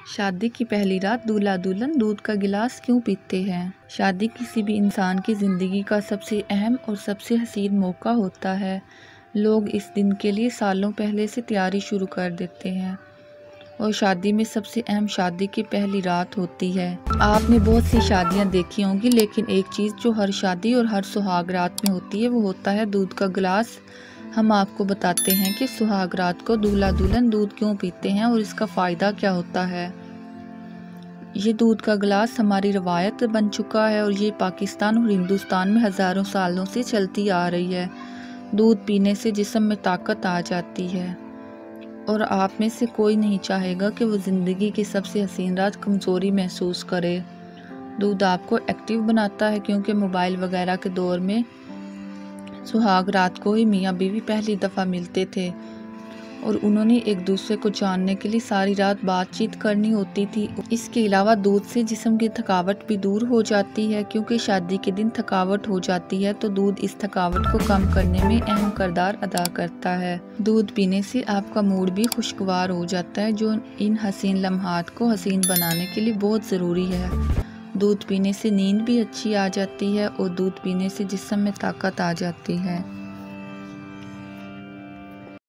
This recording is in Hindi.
शादी की पहली रात दूल्हा दुल्हन दूध का गिलास क्यों पीते हैं? शादी किसी भी इंसान की ज़िंदगी का सबसे अहम और सबसे हसीन मौका होता है। लोग इस दिन के लिए सालों पहले से तैयारी शुरू कर देते हैं और शादी में सबसे अहम शादी की पहली रात होती है। आपने बहुत सी शादियां देखी होंगी, लेकिन एक चीज़ जो हर शादी और हर सुहाग रात में होती है वो होता है दूध का गिलास। हम आपको बताते हैं कि सुहाग रात को दूल्हा दुल्हन दूध क्यों पीते हैं और इसका फ़ायदा क्या होता है। ये दूध का गिलास हमारी रवायत बन चुका है और ये पाकिस्तान और हिंदुस्तान में हज़ारों सालों से चलती आ रही है। दूध पीने से जिस्म में ताकत आ जाती है और आप में से कोई नहीं चाहेगा कि वो ज़िंदगी की सबसे हसीन रात कमज़ोरी महसूस करे। दूध आपको एक्टिव बनाता है क्योंकि मोबाइल वगैरह के दौर में सुहाग रात को ही मियाँ बीवी पहली दफ़ा मिलते थे और उन्होंने एक दूसरे को जानने के लिए सारी रात बातचीत करनी होती थी। इसके अलावा दूध से जिस्म की थकावट भी दूर हो जाती है, क्योंकि शादी के दिन थकावट हो जाती है तो दूध इस थकावट को कम करने में अहम किरदार अदा करता है। दूध पीने से आपका मूड भी खुशगवार हो जाता है, जो इन हसीन लम्हात को हसीन बनाने के लिए बहुत ज़रूरी है। दूध पीने से नींद भी अच्छी आ जाती है और दूध पीने से जिस्म में ताकत आ जाती है।